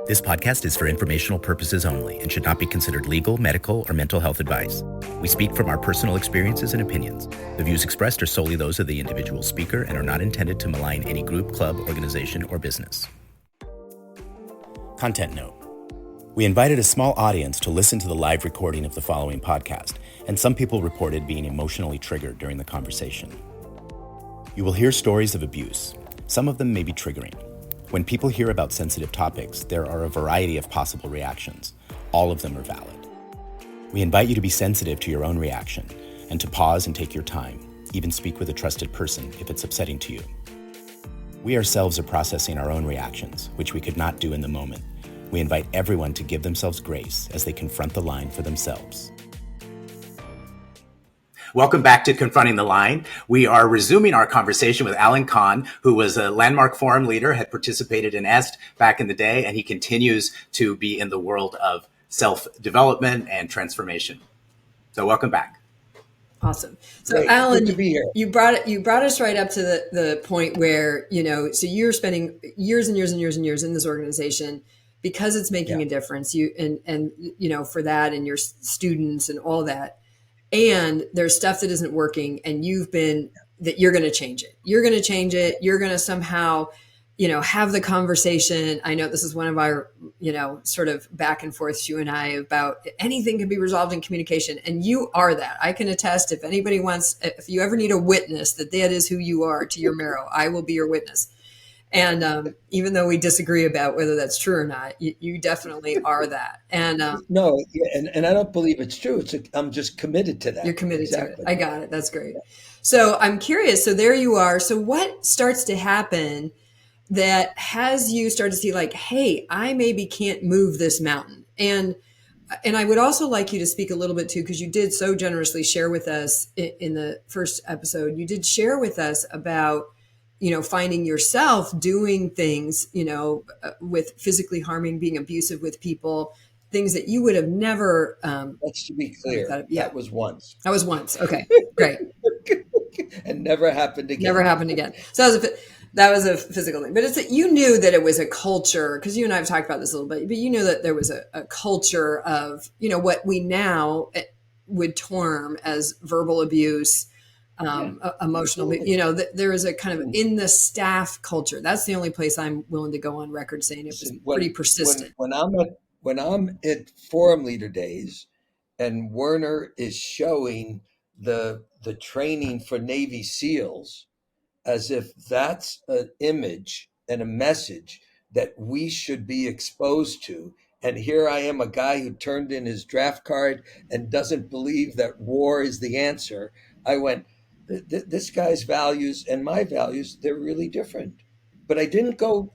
This podcast is for informational purposes only and should not be considered legal, medical, or mental health advice. We speak from our personal experiences and opinions. The views expressed are solely those of the individual speaker and are not intended to malign any group, club, organization, or business. Content note. We invited a small audience to listen to the live recording of the following podcast, and some people reported being emotionally triggered during the conversation. You will hear stories of abuse. Some of them may be triggering. When people hear about sensitive topics, there are a variety of possible reactions. All of them are valid. We invite you to be sensitive to your own reaction and to pause and take your time, even speak with a trusted person if it's upsetting to you. We ourselves are processing our own reactions, which we could not do in the moment. We invite everyone to give themselves grace as they confront the line for themselves. Welcome back to Confronting the Line. We are resuming our conversation with Cahn, who was a landmark forum leader, had participated in EST back in the day, and he continues to be in the world of self-development and transformation. So welcome back. Awesome. So great. Alan, you brought us right up to the point where, so you're spending years and years and years and years in this organization because it's making a difference. For that and your students and all that. And there's stuff that isn't working, and you're going to change it. You're going to change it. You're going to somehow, have the conversation. I know this is one of our, sort of back and forth, you and I, about anything can be resolved in communication. And you are that. I can attest, if you ever need a witness that is who you are to your marrow, I will be your witness. And even though we disagree about whether that's true or not, you definitely are that. And no, and I don't believe it's true. I'm just committed to that. You're committed to it. I got it. That's great. So I'm curious. So there you are. So what starts to happen that has you start to see like, hey, I maybe can't move this mountain? And I would also like you to speak a little bit too, because you did so generously share with us in the first episode. You did share with us about finding yourself doing things, with physically harming, being abusive with people, things that you would have never. Let's be clear. That was once. That was once. Okay, great. And never happened again. Never happened again. So that was a physical thing. But you knew that it was a culture, because you and I have talked about this a little bit, but you knew that there was a culture of, what we now would term as verbal abuse, emotional, there is a kind of in the staff culture. That's the only place I'm willing to go on record saying it was pretty persistent. When I'm at forum leader days and Werner is showing the training for Navy SEALs as if that's an image and a message that we should be exposed to. And here I am, a guy who turned in his draft card and doesn't believe that war is the answer. I went, this guy's values and my values, they're really different. But I didn't go,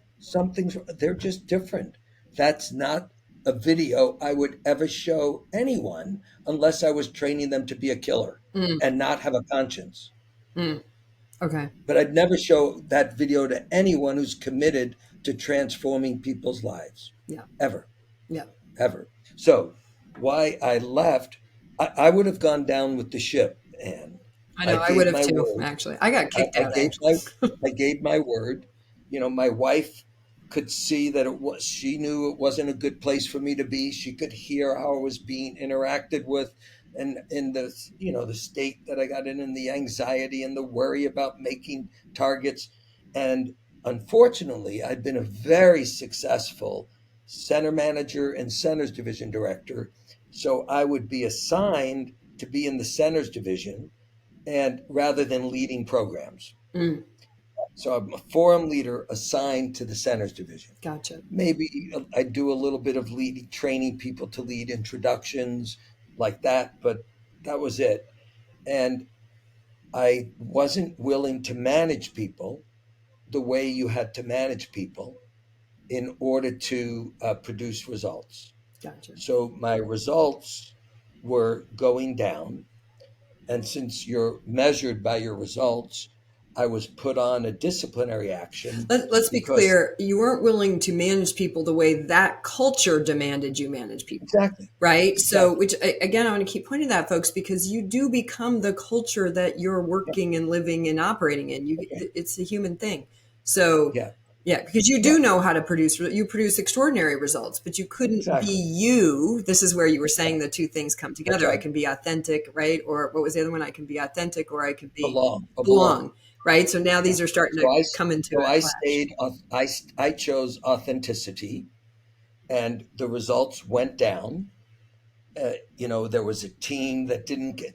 they're just different. That's not a video I would ever show anyone unless I was training them to be a killer and not have a conscience. Okay. But I'd never show that video to anyone who's committed to transforming people's lives. Yeah. Ever. Yeah. Ever. So why I left, I would have gone down with the ship, Anne. I know, I would have too, actually. I got kicked out. I gave my word. My wife could see that she knew it wasn't a good place for me to be. She could hear how I was being interacted with, and in the, the state that I got in, and the anxiety and the worry about making targets. And unfortunately, I'd been a very successful center manager and centers division director. So I would be assigned to be in the centers division, and rather than leading programs. So I'm a forum leader assigned to the centers division. Gotcha. Maybe I do a little bit of training people to lead introductions like that, but that was it. And I wasn't willing to manage people the way you had to manage people in order to produce results. Gotcha. So my results were going down. And since you're measured by your results, I was put on a disciplinary action. Let's be clear. You weren't willing to manage people the way that culture demanded you manage people. Exactly. Right. Exactly. So, which again, I want to keep pointing that, folks, because you do become the culture that you're working and living and operating in. It's a human thing. So Yeah, because you do know how to produce. You produce extraordinary results, but you couldn't be you. This is where you were saying the two things come together. I can be authentic, right? Or what was the other one? I can be authentic, or I can be belong. Right. So now these are starting to come into so a I clash. I chose authenticity, and the results went down. There was a team that didn't get,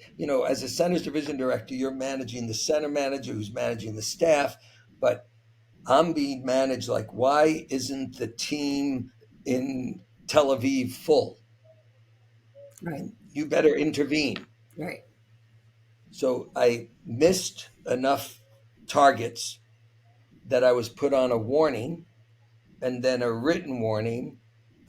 as a centers division director, you're managing the center manager who's managing the staff, but I'm being managed like, why isn't the team in Tel Aviv full? Right. You better intervene. Right. So I missed enough targets that I was put on a warning, and then a written warning,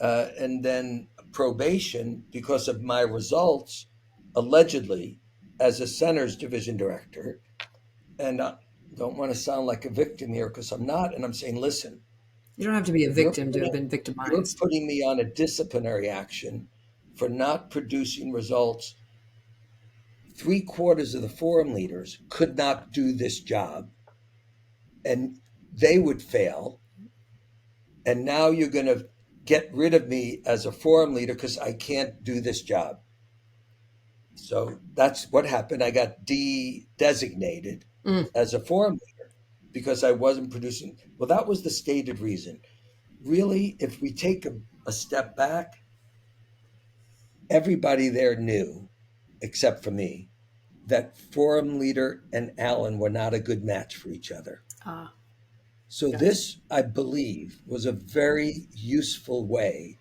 and then probation because of my results, allegedly, as a centers division director. And I don't want to sound like a victim here because I'm not. And I'm saying, listen, you don't have to be a victim to have been you're victimized. putting me on a disciplinary action for not producing results. 3/4 of the forum leaders could not do this job, and they would fail. And now you're going to get rid of me as a forum leader because I can't do this job. So that's what happened. I got designated as a forum leader because I wasn't producing. Well, that was the stated reason. Really, if we take a step back, everybody there knew, except for me, that forum leader and Alan were not a good match for each other. So this, I believe, was a very useful way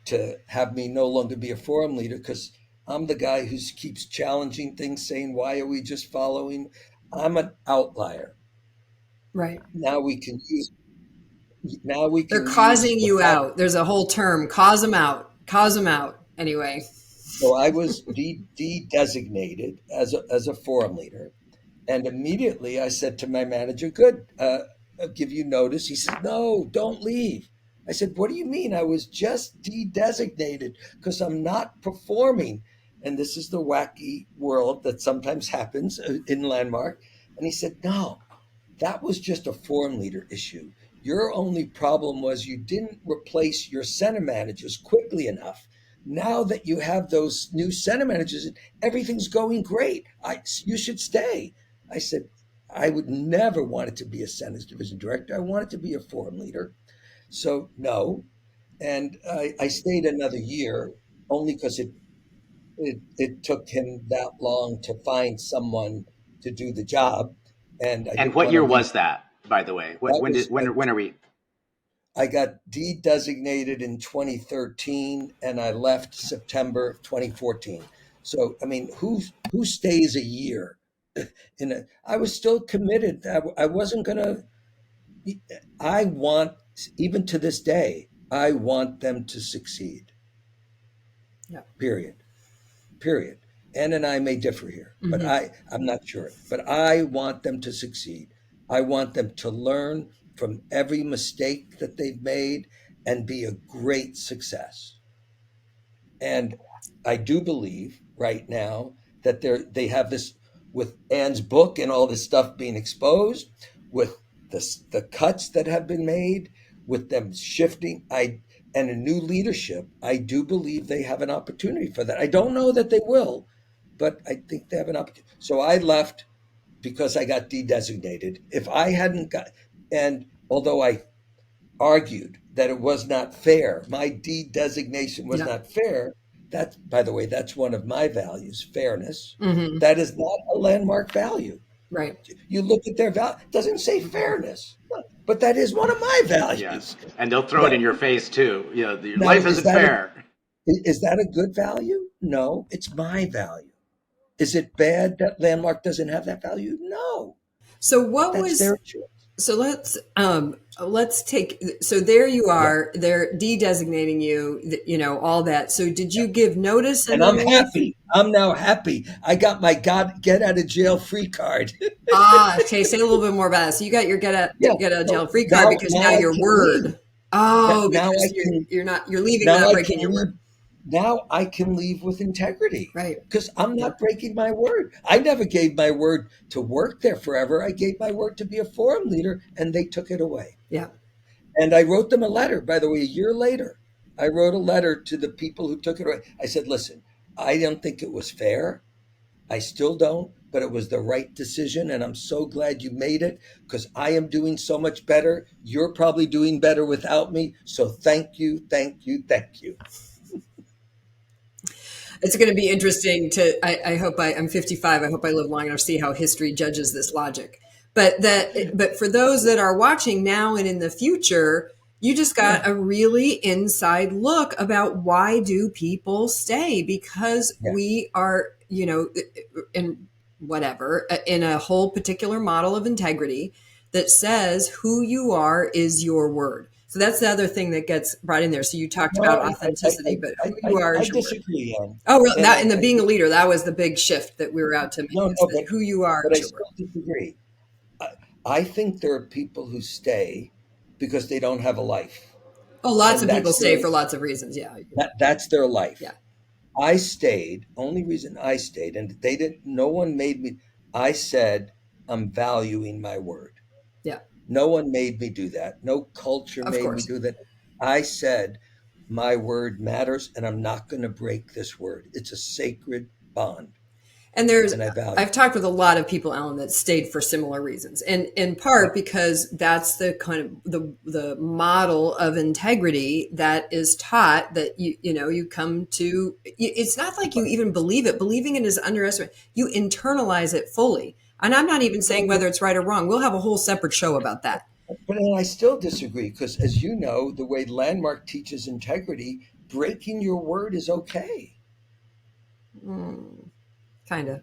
to have me no longer be a forum leader, because I'm the guy who keeps challenging things, saying, why are we just following? I'm an outlier. Right. Now we can use. They're causing you out. There's a whole term, cause them out. Cause them out. Anyway. So I was de-designated as a forum leader. And immediately I said to my manager, good, I'll give you notice. He said, no, don't leave. I said, what do you mean? I was just de-designated because I'm not performing. And this is the wacky world that sometimes happens in Landmark. And he said, no, that was just a forum leader issue. Your only problem was you didn't replace your center managers quickly enough. Now that you have those new center managers, everything's going great. You should stay. I said, I would never want it to be a centers division director. I wanted to be a forum leader. So no. And I stayed another year only because it took him that long to find someone to do the job. And what year was that, by the way? When are we? I got de-designated in 2013, and I left September of 2014. So, I mean, who stays a year? I was still committed. I wasn't going to. I want, even to this day, I want them to succeed. Yeah. Period. Ann and I may differ here, but I'm not sure. But I want them to succeed. I want them to learn from every mistake that they've made and be a great success. And I do believe right now that they have this, with Ann's book and all this stuff being exposed, with the cuts that have been made, with them shifting, and a new leadership, I do believe they have an opportunity for that. I don't know that they will, but I think they have an opportunity. So I left because I got de-designated. If I hadn't and although I argued that it was not fair, my de-designation was not fair. That, by the way, that's one of my values, fairness. That is not a Landmark value. Right. You look at their value, it doesn't say fairness, but that is one of my values. Yes. And they'll throw it in your face too. Your life isn't fair. Is that a good value? No, it's my value. Is it bad that Landmark doesn't have that value? No. So that's their choice. So let's take, so there you are, they're de-designating you, all that. So did you give notice? And I'm happy. I'm now happy. I got my get out of jail free card. Okay. Say a little bit more about it. So you got your get out of jail free card because now your word. Leave. Oh, because you're leaving without breaking your word. Now I can leave with integrity. Right. Because I'm not breaking my word. I never gave my word to work there forever. I gave my word to be a forum leader, and they took it away. Yeah. And I wrote them a letter, by the way, a year later. I wrote a letter to the people who took it away. I said, listen, I don't think it was fair. I still don't, but it was the right decision. And I'm so glad you made it because I am doing so much better. You're probably doing better without me. So thank you, thank you, thank you. It's going to be interesting to, I hope I'm 55. I hope I live long enough to see how history judges this logic. But for those that are watching now and in the future, you just got a really inside look about why do people stay? Because we are, in whatever, in a whole particular model of integrity that says who you are is your word. So that's the other thing that gets brought in there. So you talked about authenticity, but who you are is your word. I disagree, Ann. Oh, really? That and the being a leader, that was the big shift that we were out to make. No, but who you are. But I still disagree. I think there are people who stay because they don't have a life. Oh, lots of people stay for lots of reasons. Yeah. That's their life. Yeah. I stayed. Only reason I stayed, and no one made me. I said, I'm valuing my word. Yeah. No one made me do that. No culture made me do that. I said, my word matters, and I'm not going to break this word. It's a sacred bond. And I've talked with a lot of people, Alan, that stayed for similar reasons, and in part because that's the kind of the model of integrity that is taught that you come to. It's not like you even believe it. Believing it is underestimated. You internalize it fully, and I'm not even saying whether it's right or wrong. We'll have a whole separate show about that. But I still disagree because, as you know, the way Landmark teaches integrity, breaking your word is okay. Kind of.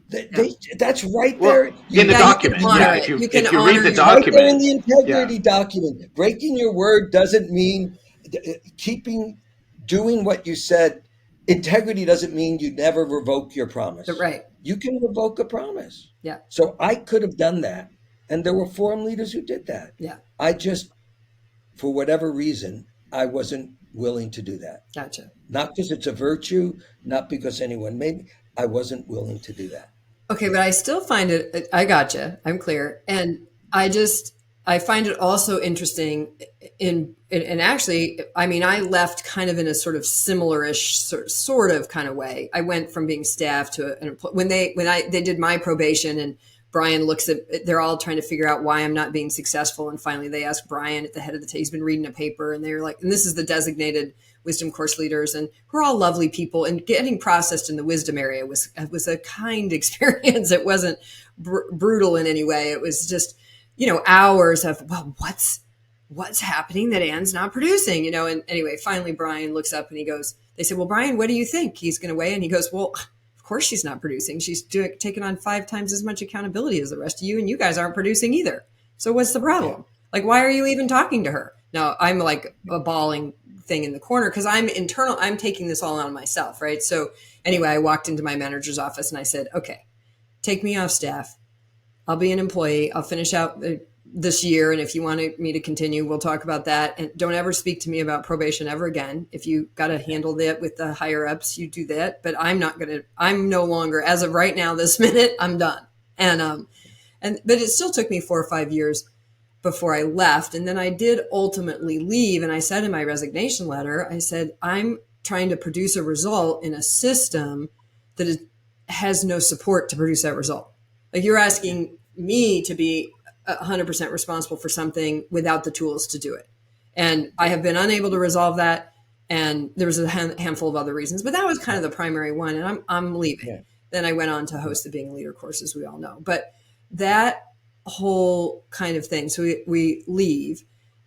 That's right there in the document. If you read the document, right there in the integrity document, breaking your word doesn't mean doing what you said. Integrity doesn't mean you never revoke your promise. Right. You can revoke a promise. Yeah. So I could have done that, and there were forum leaders who did that. Yeah. I just, for whatever reason, I wasn't willing to do that. Gotcha. Not because it's a virtue, not because anyone made me. I wasn't willing to do that. Okay, but I still find it, I gotcha. I'm clear. And I find it also interesting and actually, I mean, I left kind of in a sort of similar-ish sort of kind of way. I went from being staff to an employee. When they did my probation and Brian looks at, they're all trying to figure out why I'm not being successful. And finally they asked Brian at the head of the table, he's been reading a paper and they were like, and this is the designated wisdom course leaders. And we're all lovely people, and getting processed in the wisdom area was a kind experience. It wasn't brutal in any way. It was just, hours of, well, what's happening that Ann's not producing, and anyway, finally Brian looks up and he goes, they said, well, Brian, what do you think he's going to weigh? And he goes, well, of course she's not producing. She's taking on 5 times as much accountability as the rest of you, and you guys aren't producing either. So what's the problem? Like, why are you even talking to her? Now I'm like a bawling thing in the corner because I'm taking this all on myself, right? So anyway, I walked into my manager's office and I said, okay, take me off staff. I'll be an employee. I'll finish out this year. And if you want me to continue, we'll talk about that. And don't ever speak to me about probation ever again. If you got to handle that with the higher ups, you do that. But I'm no longer, as of right now, this minute, I'm done. But it still took me 4 or 5 years before I left. And then I did ultimately leave. And I said in my resignation letter, I said, I'm trying to produce a result in a system that has no support to produce that result. Like, you're asking me to be 100% responsible for something without the tools to do it. And I have been unable to resolve that. And there was a handful of other reasons, but that was kind of the primary one. And I'm leaving. Yeah. Then I went on to host the Being a Leader course, as we all know. But that whole kind of thing. So we leave.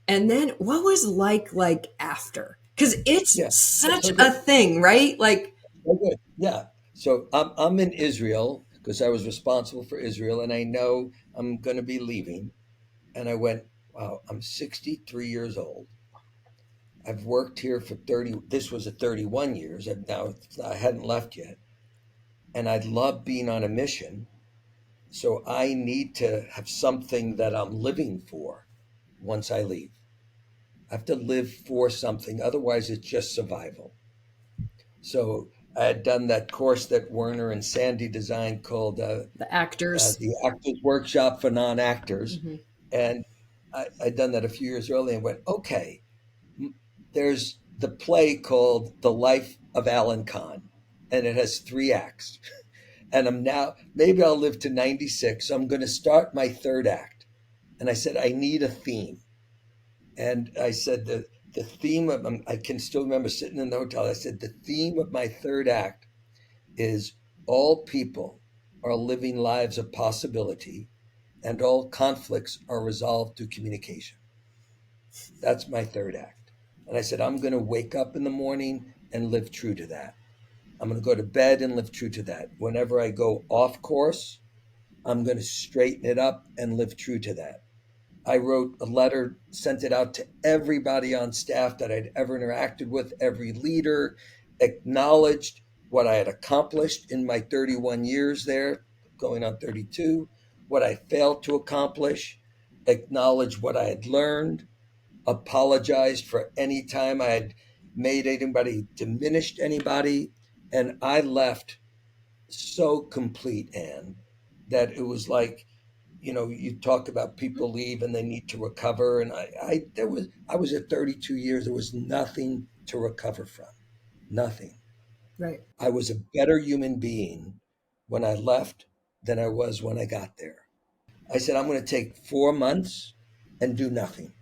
And then what was like after? Because it's such a thing, right? Like, yeah. So I'm in Israel because I was responsible for Israel, and I know I'm going to be leaving. And I went, wow, I'm 63 years old. I've worked here for 31 years. I hadn't left yet. And I love being on a mission. So I need to have something that I'm living for once I leave. I have to live for something. Otherwise, it's just survival. So I had done that course that Werner and Sandy designed called the Actors Workshop for Non-Actors. Mm-hmm. And I'd done that a few years earlier and went, okay, there's the play called The Life of Alan Cahn, and it has 3 acts. And I'm now, maybe I'll live to 96. So I'm going to start my 3rd act. And I said, I need a theme. And I said, the theme of, I can still remember sitting in the hotel. I said, the theme of my 3rd act is all people are living lives of possibility and all conflicts are resolved through communication. That's my 3rd act. And I said, I'm going to wake up in the morning and live true to that. I'm going to go to bed and live true to that. Whenever I go off course, I'm going to straighten it up and live true to that. I wrote a letter, sent it out to everybody on staff that I'd ever interacted with, every leader, acknowledged what I had accomplished in my 31 years there, going on 32, what I failed to accomplish, acknowledged what I had learned, apologized for any time I had made anybody, diminished anybody. And I left so complete, Anne, that it was like, you talk about people leave and they need to recover. And I was at 32 years. There was nothing to recover from. Nothing. Right. I was a better human being when I left than I was when I got there. I said, I'm going to take 4 months and do nothing.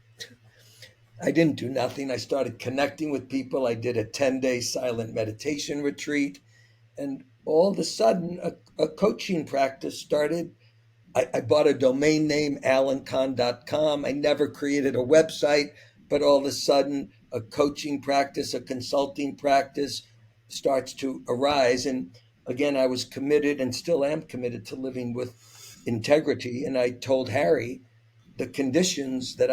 I didn't do nothing. I started connecting with people. I did a 10-day silent meditation retreat. And all of a sudden, a coaching practice started. I bought a domain name, alancahn.com. I never created a website, but all of a sudden, a coaching practice, a consulting practice starts to arise. And again, I was committed and still am committed to living with integrity. And I told Harry the conditions that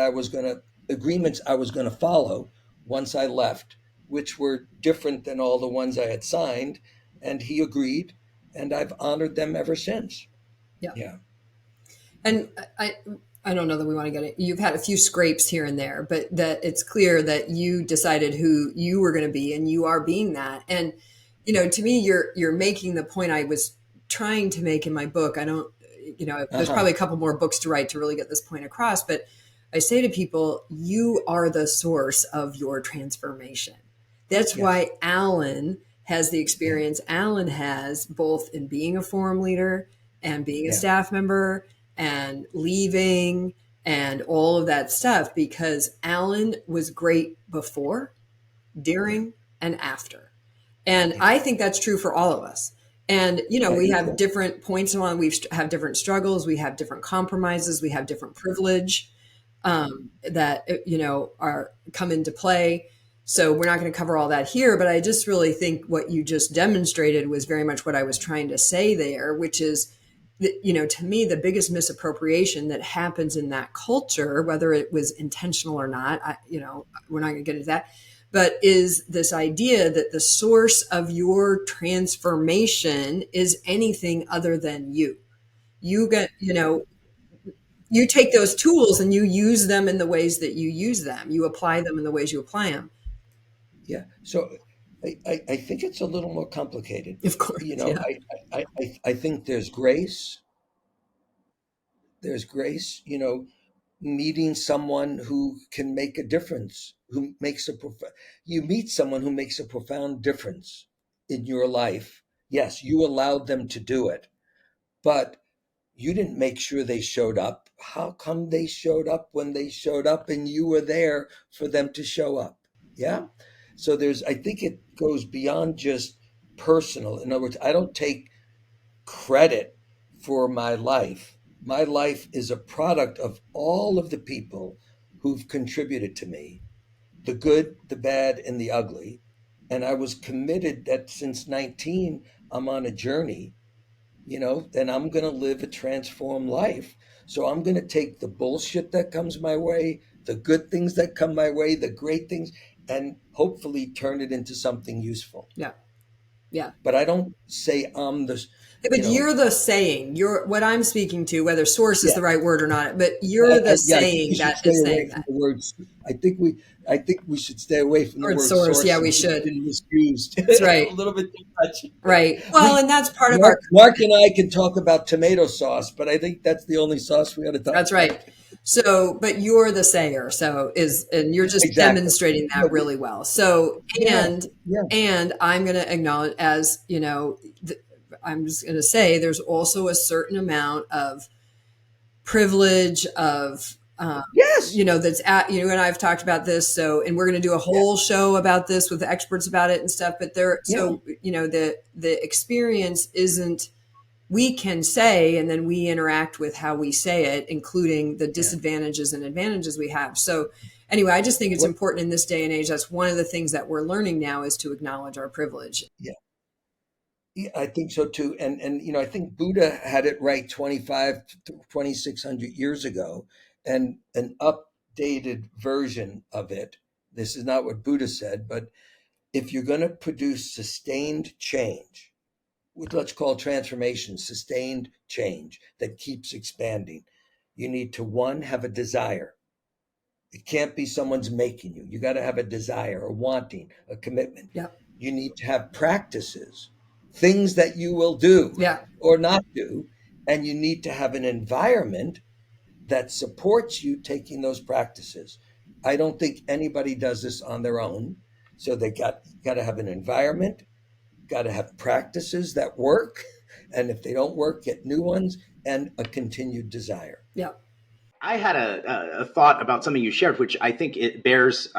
agreements I was going to follow once I left, which were different than all the ones I had signed. And he agreed, and I've honored them ever since. Yeah. And I don't know that we want to get it. You've had a few scrapes here and there, but that it's clear that you decided who you were going to be, and you are being that. And, to me, you're making the point I was trying to make in my book. I don't, there's probably a couple more books to write to really get this point across, but I say to people, you are the source of your transformation. That's why Alan has the experience Alan has, both in being a forum leader and being a staff member and leaving and all of that stuff, because Alan was great before, during, and after. And I think that's true for all of us. And, we have different points on, we have different struggles, we have different compromises, we have different privilege that, are come into play. So we're not going to cover all that here, but I just really think what you just demonstrated was very much what I was trying to say there, which is that, to me, the biggest misappropriation that happens in that culture, whether it was intentional or not, we're not going to get into that, but is this idea that the source of your transformation is anything other than you. You get, you take those tools and you use them in the ways that you use them. You apply them in the ways you apply them. Yeah. So I think it's a little more complicated. Of course. I think there's grace. There's grace, meeting someone who can make a difference, you meet someone who makes a profound difference in your life. Yes, you allowed them to do it, but you didn't make sure they showed up. How come they showed up when they showed up and you were there for them to show up? Yeah. So I think it goes beyond just personal. In other words, I don't take credit for my life. My life is a product of all of the people who've contributed to me, the good, the bad, and the ugly. And I was committed that since 19, I'm on a journey, and I'm going to live a transformed life. So I'm going to take the bullshit that comes my way, the good things that come my way, the great things, and hopefully turn it into something useful. Yeah. Yeah. But I don't say I'm the... But you're the saying. You're what I'm speaking to, whether source is the right word or not. But you're the saying that is saying that. I think we should stay away from the word source. Yeah, we should. Misused. That's right. A little bit too much. Right. Well, and that's part of Mark and I can talk about tomato sauce, but I think that's the only sauce we ought to talk about. That's right. So, but you're the sayer, and you're just demonstrating that really well. So, and I'm going to acknowledge, as you know, I'm just going to say there's also a certain amount of privilege of, that's you and I've talked about this. So, and we're going to do a whole show about this with experts about it and stuff, but the experience isn't, we can say, and then we interact with how we say it, including the disadvantages and advantages we have. So anyway, I just think it's important in this day and age. That's one of the things that we're learning now, is to acknowledge our privilege. Yeah, I think so too. And I think Buddha had it right 2,600 years ago, and an updated version of it. This is not what Buddha said, but if you're going to produce sustained change, let's call transformation sustained change that keeps expanding, you need to, one, have a desire. It can't be someone's making you. You got to have a desire, a wanting, a commitment. Yeah. You need to have practices, things that you will do or not do. And you need to have an environment that supports you taking those practices. I don't think anybody does this on their own. So they got to have an environment, got to have practices that work, and if they don't work, get new ones, and a continued desire. Yeah. I had a thought about something you shared, which I think it bears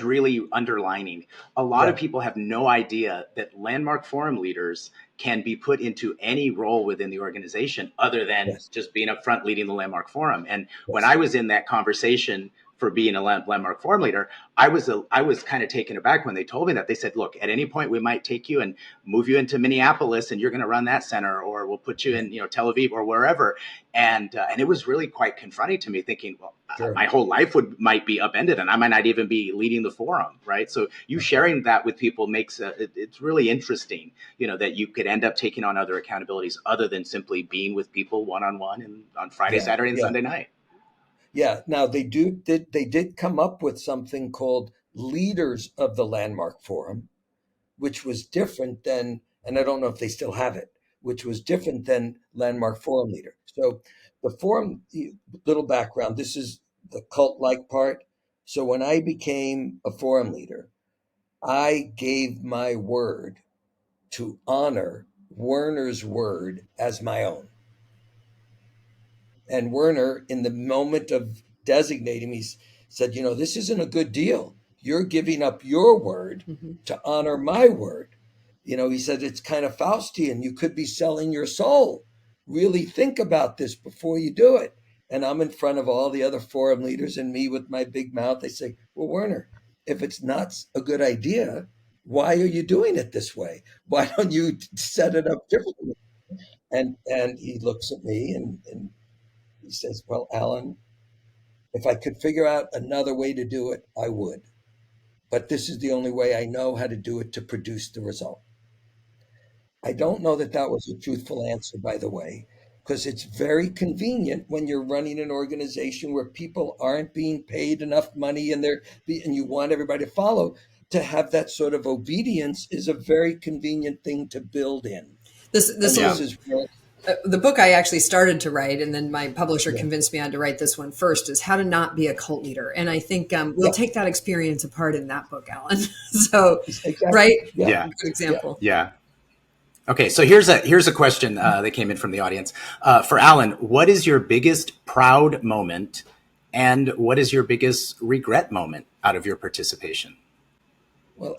really underlining. A lot of people have no idea that Landmark Forum leaders can be put into any role within the organization other than just being up front leading the Landmark Forum. And when I was in that conversation for being a Landmark Forum leader, I was kind of taken aback when they told me that. They said, look, at any point we might take you and move you into Minneapolis and you're going to run that center, or we'll put you in, Tel Aviv or wherever. And it was really quite confronting to me, thinking, well, my whole life might be upended and I might not even be leading the forum. Right. So you sharing that with people makes it's really interesting, that you could end up taking on other accountabilities other than simply being with people one-on-one and on Friday, Saturday, and Sunday night. Yeah. Now they did come up with something called Leaders of the Landmark Forum, which was different than, and I don't know if they still have it, which was different than Landmark Forum Leader. So the forum, little background, this is the cult-like part. So when I became a forum leader, I gave my word to honor Werner's word as my own. And Werner, in the moment of designating me, said, this isn't a good deal. You're giving up your word to honor my word. He said, it's kind of Faustian. You could be selling your soul. Really think about this before you do it. And I'm in front of all the other forum leaders and me with my big mouth. They say, well, Werner, if it's not a good idea, why are you doing it this way? Why don't you set it up differently? And he looks at me and he says, well, Alan, if I could figure out another way to do it, I would. But this is the only way I know how to do it to produce the result. I don't know that was a truthful answer, by the way, because it's very convenient when you're running an organization where people aren't being paid enough money and you want everybody to follow. To have that sort of obedience is a very convenient thing to build in. This is the book I actually started to write, and then my publisher convinced me I had to write this one first, is How to Not Be a Cult Leader. And I think we'll take that experience apart in that book, Alan. So, right? Yeah. Good example. Yeah. Okay. So here's a question that came in from the audience. For Alan, what is your biggest proud moment and what is your biggest regret moment out of your participation? Well,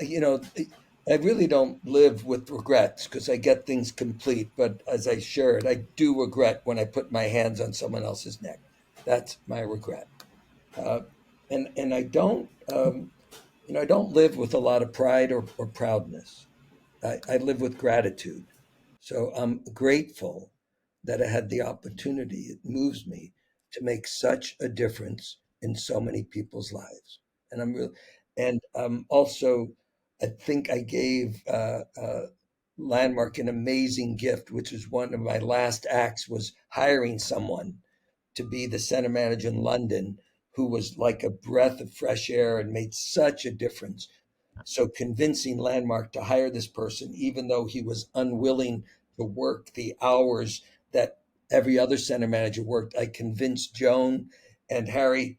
I really don't live with regrets because I get things complete. But as I shared, I do regret when I put my hands on someone else's neck. That's my regret. And I don't, I don't live with a lot of pride or proudness. I live with gratitude. So I'm grateful that I had the opportunity. It moves me to make such a difference in so many people's lives. And I'm really, and also, I think I gave Landmark an amazing gift, which was one of my last acts, was hiring someone to be the center manager in London who was like a breath of fresh air and made such a difference. So convincing Landmark to hire this person, even though he was unwilling to work the hours that every other center manager worked. I convinced Joan and Harry,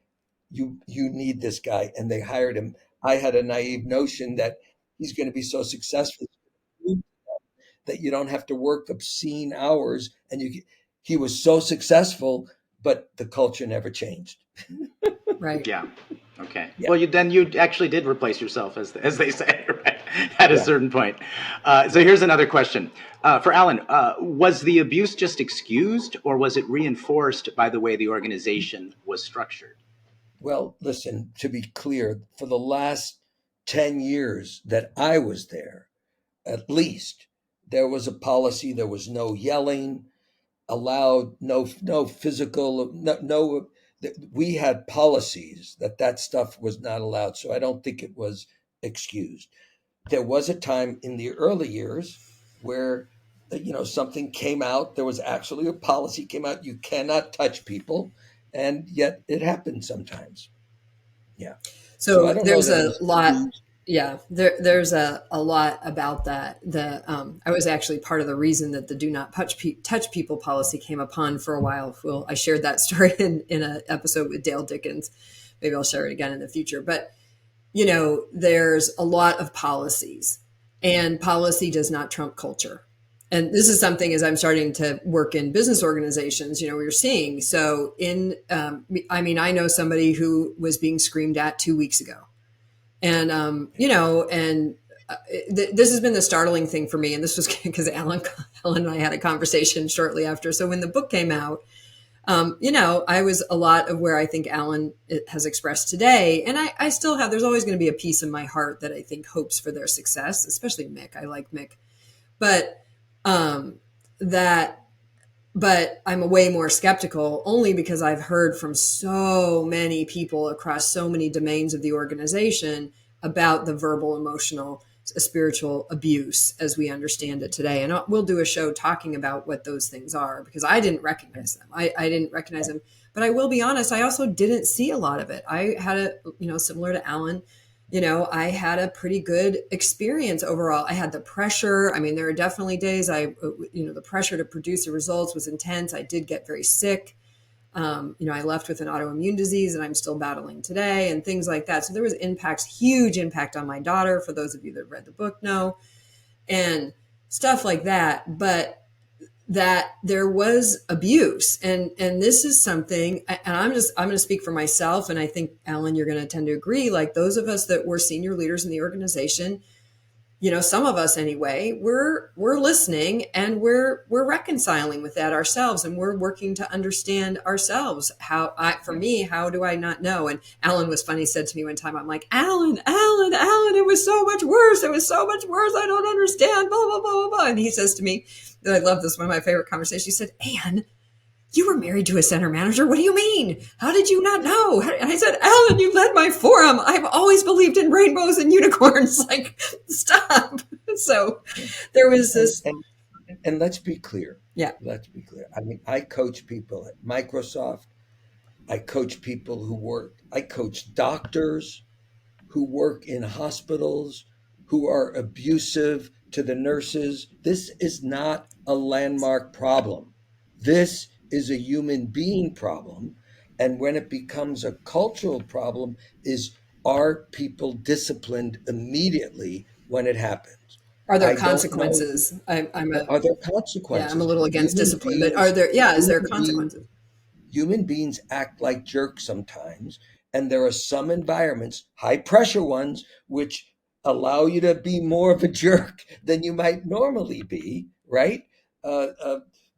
you need this guy, and they hired him. I had a naive notion that he's going to be so successful that you don't have to work obscene hours, and he was so successful, but the culture never changed. Right. Yeah. Okay. Yeah. Well, then you actually did replace yourself, as they say, right? At a certain point. So here's another question for Alan. Was the abuse just excused, or was it reinforced by the way the organization was structured? Well, listen, to be clear, for the last 10 years that I was there, at least, there was a policy. There was no yelling allowed, no physical, no. We had policies that stuff was not allowed. So I don't think it was excused. There was a time in the early years where, something came out. There was actually a policy came out. You cannot touch people, and yet it happened sometimes. Yeah. So there's a lot. Yeah, there's a lot about that. I was actually part of the reason that the "Do Not touch people" policy came upon for a while. Well, I shared that story in an episode with Dale Dickens. Maybe I'll share it again in the future. But there's a lot of policies, and policy does not trump culture. And this is something, as I'm starting to work in business organizations, we're seeing. So I know somebody who was being screamed at 2 weeks ago. And, this has been the startling thing for me. And this was because Alan and I had a conversation shortly after. So when the book came out, I was a lot of where I think Alan has expressed today. And I still have, there's always going to be a piece in my heart that I think hopes for their success, especially Mick. I like Mick. But but I'm way more skeptical, only because I've heard from so many people across so many domains of the organization about the verbal, emotional, spiritual abuse as we understand it today. And we'll do a show talking about what those things are, because I didn't recognize them. I didn't recognize them, but I will be honest, I also didn't see a lot of it. I had similar to Alan, I had a pretty good experience overall. I had the pressure. I mean, there are definitely days the pressure to produce the results was intense. I did get very sick. I left with an autoimmune disease that I'm still battling today and things like that. So there was huge impact on my daughter, for those of you that read the book know, and stuff like that. But that there was abuse, and this is something, and I'm going to speak for myself, and I think, Alan, you're going to tend to agree, like those of us that were senior leaders in the organization, some of us anyway, we're listening, and we're reconciling with that ourselves, and we're working to understand ourselves. How do I not know? And Alan was funny, said to me one time, I'm like, Alan, it was so much worse. It was so much worse. I don't understand, blah, blah, blah, blah, blah. And he says to me, that I love this, one of my favorite conversations. He said, Anne, you were married to a center manager. What do you mean? How did you not know? And I said, Alan, you led my forum. I've always believed in rainbows and unicorns. Like, stop. So there was this. And let's be clear. Yeah. Let's be clear. I mean, I coach people at Microsoft. I coach people I coach doctors who work in hospitals, who are abusive to the nurses. This is not a Landmark problem. This is a human being problem. And when it becomes a cultural problem, are people disciplined immediately when it happens? Are there consequences? Are there consequences? Yeah, I'm a little against discipline, but is there consequences? Human beings act like jerks sometimes. And there are some environments, high pressure ones, which allow you to be more of a jerk than you might normally be, right?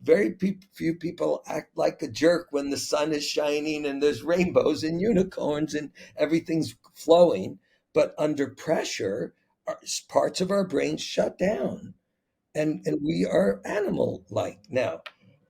Very few people act like a jerk when the sun is shining and there's rainbows and unicorns and everything's flowing. But under pressure, parts of our brains shut down, and we are animal-like. Now,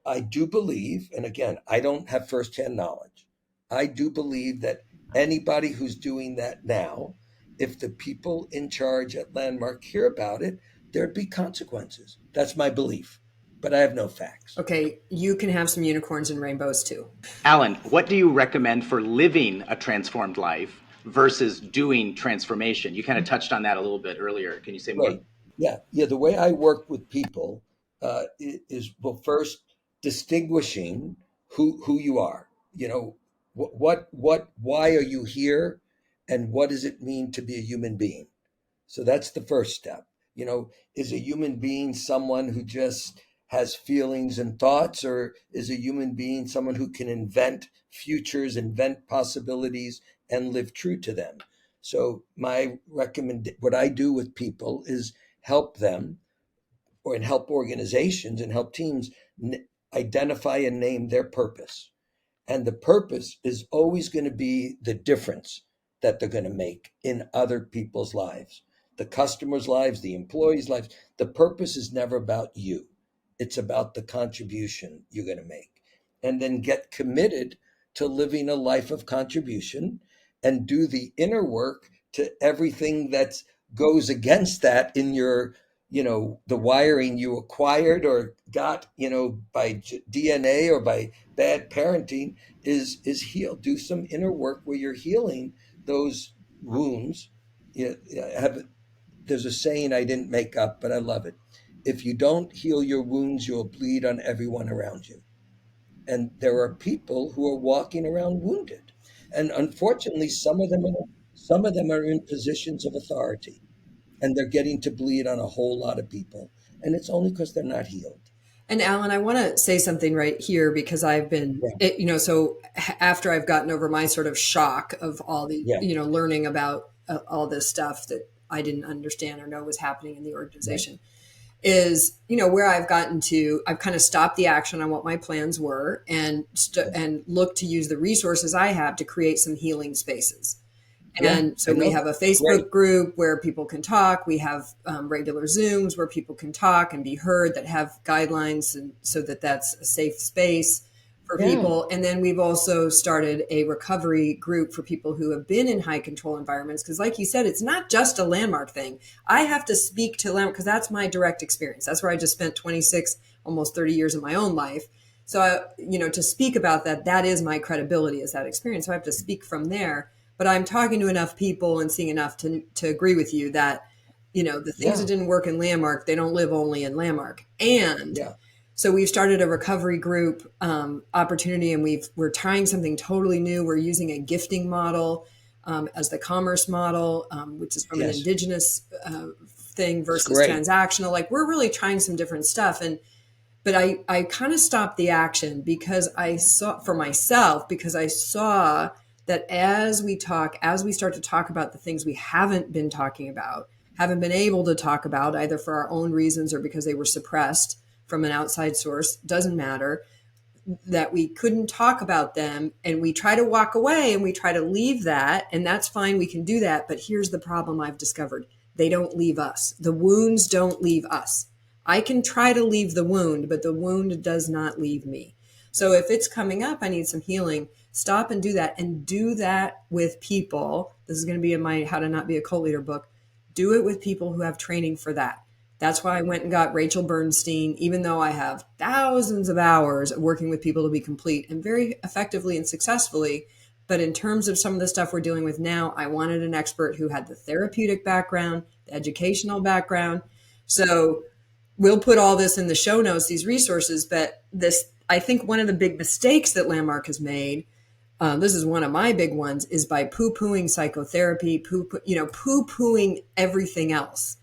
I do believe, and again, I don't have firsthand knowledge, I do believe that anybody who's doing that now, if the people in charge at Landmark hear about it, there'd be consequences. That's my belief, but I have no facts. Okay, you can have some unicorns and rainbows too. Alan, what do you recommend for living a transformed life versus doing transformation? You kind of touched on that a little bit earlier. Can you say more? Right. Yeah. The way I work with people is, well, first, distinguishing who you are. Why are you here, and what does it mean to be a human being? So that's the first step. Is a human being someone who just has feelings and thoughts, or is a human being someone who can invent futures, invent possibilities, and live true to them? So what I do with people is help them, and help organizations and help teams identify and name their purpose. And the purpose is always going to be the difference that they're going to make in other people's lives, the customers' lives, the employees' lives. The purpose is never about you. It's about the contribution you're going to make. And then get committed to living a life of contribution and do the inner work to everything that goes against that in your, the wiring you acquired or got, by DNA or by bad parenting is healed. Do some inner work where you're healing those wounds. There's a saying I didn't make up, but I love it. If you don't heal your wounds, you'll bleed on everyone around you. And there are people who are walking around wounded. And unfortunately, some of them are in positions of authority, and they're getting to bleed on a whole lot of people. And it's only because they're not healed. And Alan, I want to say something right here, because I've been, so after I've gotten over my sort of shock of all the, learning about all this stuff that I didn't understand or know was happening in the organization, is, where I've gotten to, I've kind of stopped the action on what my plans were and looked to use the resources I have to create some healing spaces. And so we have a Facebook group where people can talk. We have regular Zooms where people can talk and be heard, that have guidelines, and so that's a safe space for people. And then we've also started a recovery group for people who have been in high control environments. Because like you said, it's not just a Landmark thing. I have to speak to Landmark because that's my direct experience. That's where I just spent 26, almost 30 years of my own life. So, to speak about that is my credibility, is that experience. So I have to speak from there. But I'm talking to enough people and seeing enough to agree with you that, the things that didn't work in Landmark, they don't live only in Landmark. And so we've started a recovery group opportunity, and we're trying something totally new. We're using a gifting model as the commerce model, which is from an indigenous thing versus transactional. Like, we're really trying some different stuff. But I kind of stopped the action because I saw that as we start to talk about the things we haven't been talking about, haven't been able to talk about, either for our own reasons or because they were suppressed from an outside source, doesn't matter, that we couldn't talk about them, and we try to walk away and we try to leave that, and that's fine, we can do that. But here's the problem I've discovered. They don't leave us. The wounds don't leave us. I can try to leave the wound, but the wound does not leave me. So if it's coming up, I need some healing. Stop and do that with people. This is going to be in my How to Not Be a Cult Leader book. Do it with people who have training for that. That's why I went and got Rachel Bernstein, even though I have thousands of hours of working with people to be complete, and very effectively and successfully. But in terms of some of the stuff we're dealing with now, I wanted an expert who had the therapeutic background, the educational background. So we'll put all this in the show notes, these resources. But I think one of the big mistakes that Landmark has made, this is one of my big ones, is by poo-pooing psychotherapy, poo-pooing everything else.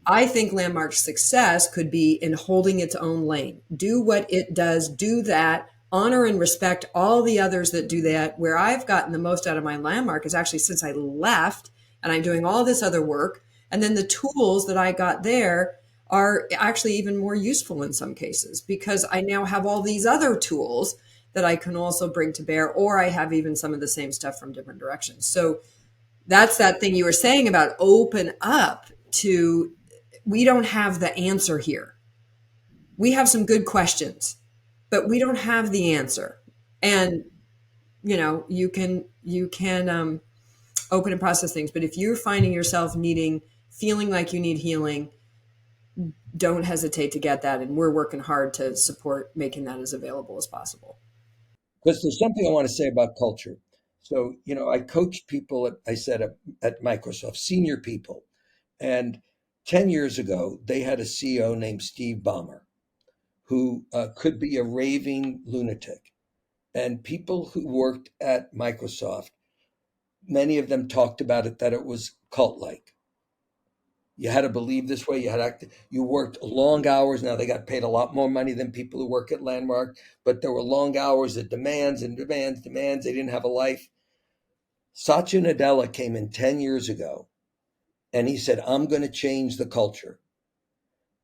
I think Landmark's success could be in holding its own lane. Do what it does, do that, honor and respect all the others that do that. Where I've gotten the most out of my Landmark is actually since I left, and I'm doing all this other work. And then the tools that I got there are actually even more useful in some cases, because I now have all these other tools that I can also bring to bear, or I have even some of the same stuff from different directions. So that's that thing you were saying about open up to, we don't have the answer here. We have some good questions, but we don't have the answer. And, you can open and process things. But if you're finding yourself feeling like you need healing, don't hesitate to get that. And we're working hard to support making that as available as possible. Because there's something I want to say about culture. So, I coached people at Microsoft, senior people. And 10 years ago, they had a CEO named Steve Ballmer, who could be a raving lunatic. And people who worked at Microsoft, many of them talked about it, that it was cult-like. You had to believe this way. You worked long hours. Now they got paid a lot more money than people who work at Landmark, but there were long hours, the demands and demands. They didn't have a life. Satya Nadella came in 10 years ago and he said, I'm going to change the culture.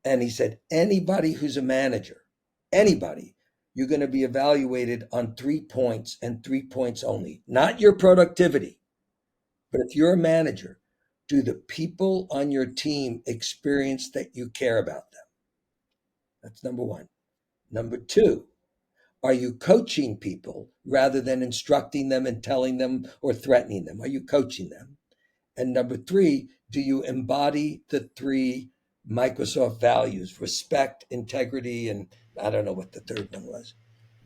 And he said, anybody who's a manager, anybody, you're going to be evaluated on 3 points and 3 points only, not your productivity. But if you're a manager, do the people on your team experience that you care about them? That's number one. Number two, are you coaching people rather than instructing them and telling them or threatening them? Are you coaching them? And number three, do you embody the 3 Microsoft values: respect, integrity, and I don't know what the third one was.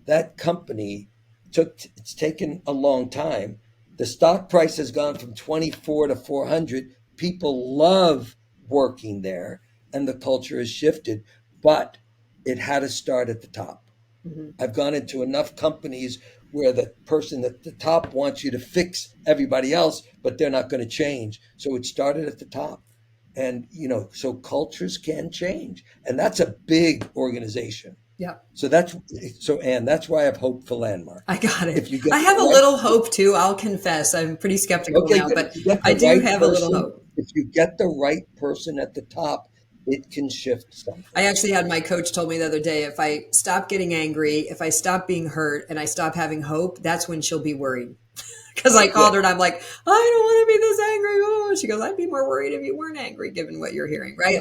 That company it's taken a long time. The stock price has gone from 24 to 400. People love working there and the culture has shifted, but it had to start at the top. Mm-hmm. I've gone into enough companies where the person at the top wants you to fix everybody else, but they're not going to change. So it started at the top. And, so cultures can change. And that's a big organization. Yeah. Anne, that's why I have hope for Landmark. I got it. I have a little hope too. I'll confess. I'm pretty skeptical now, but I do have a little hope. If you get the right person at the top, it can shift something. I actually had my coach told me the other day, if I stop getting angry, if I stop being hurt and I stop having hope, that's when she'll be worried. Because I called her and I'm like, I don't want to be this angry. Oh, she goes, I'd be more worried if you weren't angry, given what you're hearing, right?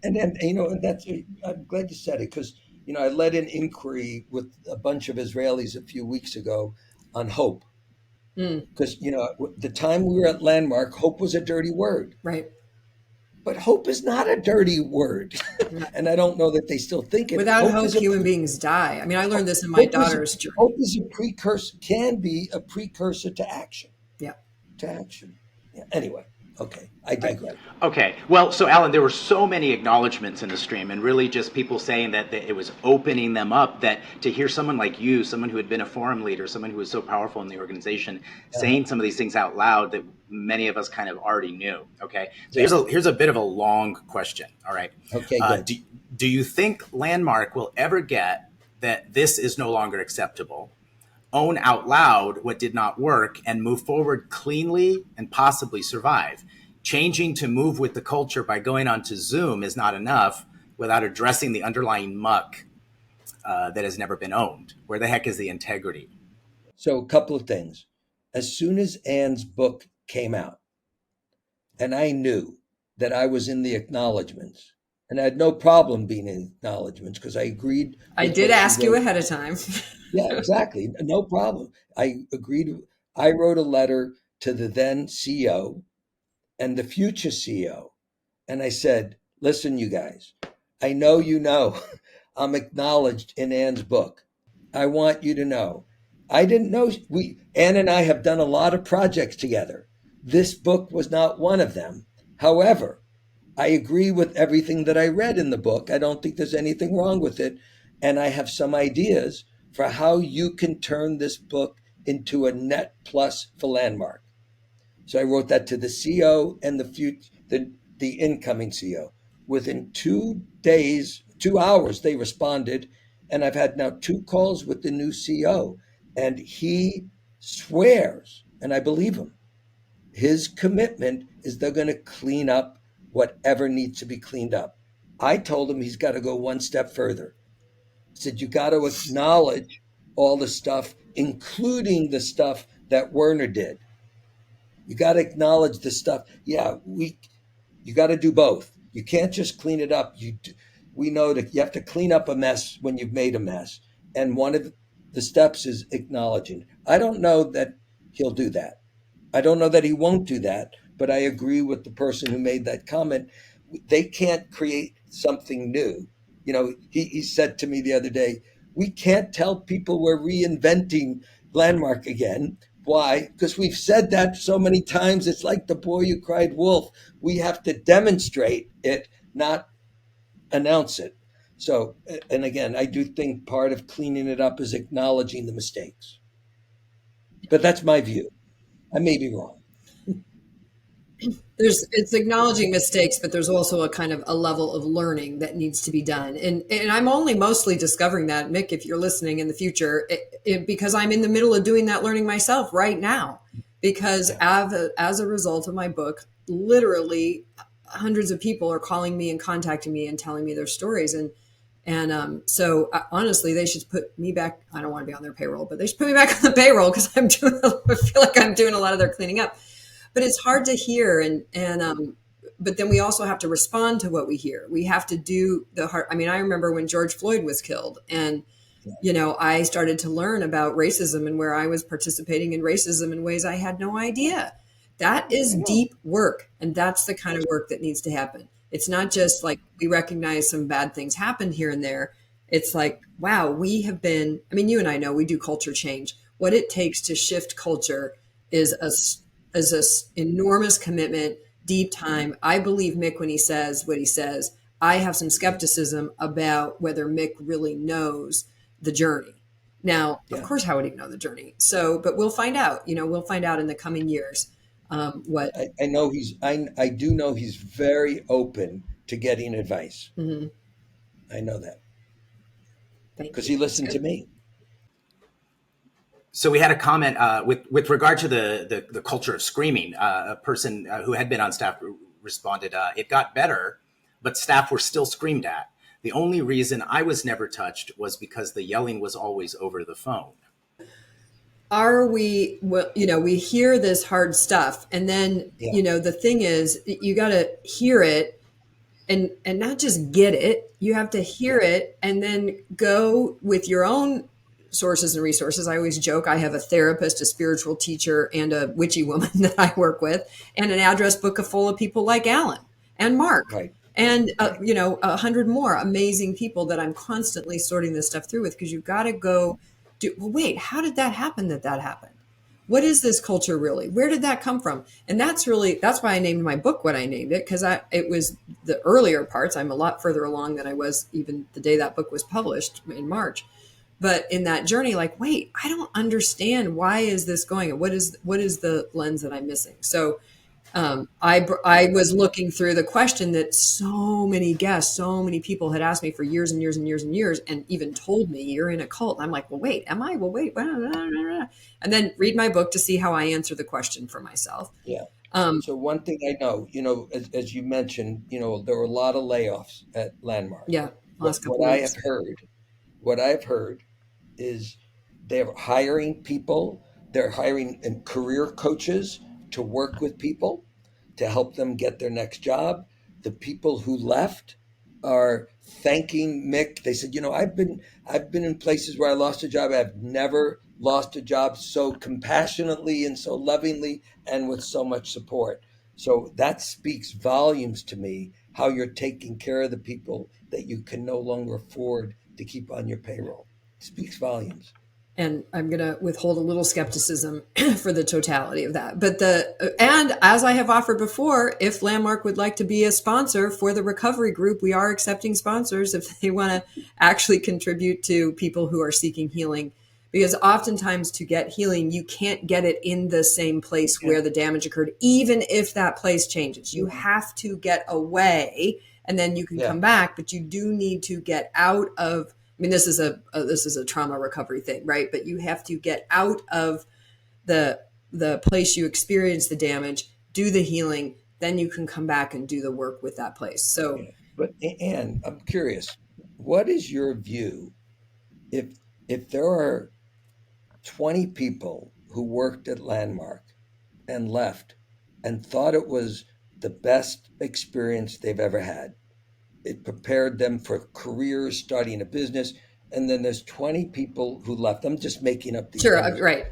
And that's, I'm glad you said it, because, I led an inquiry with a bunch of Israelis a few weeks ago on hope. Because, the time we were at Landmark, hope was a dirty word. Right. But hope is not a dirty word. And I don't know that they still think it. Without hope, human beings die. I mean, I learned this in my daughter's journey. Hope is can be a precursor to action. Yeah. To action. Yeah. Anyway. Okay, I digress. Okay, well, so Alan, there were so many acknowledgments in the stream, and really just people saying that it was opening them up, that to hear someone like you, someone who had been a forum leader, someone who was so powerful in the organization, saying some of these things out loud that many of us kind of already knew. Okay, so here's a bit of a long question. All right. Okay. Do you think Landmark will ever get that this is no longer acceptable, own out loud what did not work, and move forward cleanly and possibly survive? Changing to move with the culture by going onto Zoom is not enough without addressing the underlying muck that has never been owned. Where the heck is the integrity? So a couple of things. As soon as Anne's book came out, and I knew that I was in the acknowledgments, and I had no problem being in acknowledgments because I agreed. I did ask you ahead of time. Yeah, exactly. No problem. I agreed. I wrote a letter to the then CEO and the future CEO. And I said, listen, you guys, I know I'm acknowledged in Anne's book. I want you to know. I didn't know. Anne and I have done a lot of projects together. This book was not one of them. However, I agree with everything that I read in the book. I don't think there's anything wrong with it. And I have some ideas for how you can turn this book into a net plus for Landmark. So I wrote that to the CEO and the incoming CEO. Within 2 days, 2 hours, they responded. And I've had now 2 calls with the new CEO. And he swears, and I believe him, his commitment is they're going to clean up whatever needs to be cleaned up. I told him he's got to go one step further. I said, you got to acknowledge all the stuff, including the stuff that Werner did. You got to acknowledge the stuff. Yeah, you got to do both. You can't just clean it up. We know that you have to clean up a mess when you've made a mess. And one of the steps is acknowledging. I don't know that he'll do that. I don't know that he won't do that, but I agree with the person who made that comment. They can't create something new. He said to me the other day, we can't tell people we're reinventing Landmark again. Why? Because we've said that so many times. It's like the boy who cried wolf. We have to demonstrate it, not announce it. So, and again, I do think part of cleaning it up is acknowledging the mistakes. But that's my view. I may be wrong. It's acknowledging mistakes, but there's also a kind of a level of learning that needs to be done. And I'm only mostly discovering that, Mick, if you're listening in the future, because I'm in the middle of doing that learning myself right now. Because as a result of my book, literally hundreds of people are calling me and contacting me and telling me their stories. And so honestly, they should put me back. I don't want to be on their payroll, but they should put me back on the payroll because I feel like I'm doing a lot of their cleaning up. But it's hard to hear, but then we also have to respond to what we hear. We have to do the hard. I mean, I remember when George Floyd was killed, and I started to learn about racism and where I was participating in racism in ways I had no idea. That is deep work, and that's the kind of work that needs to happen. It's not just like we recognize some bad things happened here and there. It's like, wow, we have been. I mean, you and I know we do culture change. What it takes to shift culture is this enormous commitment, deep time. I believe Mick when he says what he says. I have some skepticism about whether Mick really knows the journey. Now, of course, how would he know the journey? So, but we'll find out. We'll find out in the coming years. What I know I do know he's very open to getting advice. Mm-hmm. I know that because he listened to me. So we had a comment with regard to the culture of screaming. A person who had been on staff responded, "It got better, but staff were still screamed at. The only reason I was never touched was because the yelling was always over the phone." Are we, well, we hear this hard stuff, and then, the thing is, you got to hear it and not just get it. You have to hear it and then go with your own sources and resources. I always joke, I have a therapist, a spiritual teacher, and a witchy woman that I work with, and an address book full of people like Alan and Mark. Right. And, 100 more amazing people that I'm constantly sorting this stuff through with, because you've got to go well, wait, how did that happen that happened? What is this culture really? Where did that come from? And that's why I named my book what I named it, because it was the earlier parts. I'm a lot further along than I was even the day that book was published in March. But in that journey, like, wait, I don't understand. Why is this going? And what is the lens that I'm missing? So I was looking through the question that so many guests, so many people had asked me for years and years and years and years, and even told me, you're in a cult. And I'm like, well, wait, am I? Well, wait. And then read my book to see how I answer the question for myself. Yeah. So one thing I know, as you mentioned, there were a lot of layoffs at Landmark. Yeah. What I've heard is they're hiring people. They're hiring career coaches to work with people to help them get their next job. The people who left are thanking Mick. They said, I've been in places where I lost a job. I've never lost a job so compassionately and so lovingly and with so much support. So that speaks volumes to me, how you're taking care of the people that you can no longer afford to keep on your payroll. It speaks volumes. And I'm going to withhold a little skepticism for the totality of that. But and as I have offered before, if Landmark would like to be a sponsor for the recovery group, we are accepting sponsors if they want to actually contribute to people who are seeking healing. Because oftentimes to get healing, you can't get it in the same place where the damage occurred, even if that place changes. You have to get away and then you can come back, but you do need to get out of, I mean, this is a trauma recovery thing, right? But you have to get out of the place you experience the damage, do the healing, then you can come back and do the work with that place. So, but Anne, I'm curious, what is your view if there are 20 people who worked at Landmark and left and thought it was the best experience they've ever had? It prepared them for careers, starting a business. And then there's 20 people who left. I'm just making up these numbers. Right.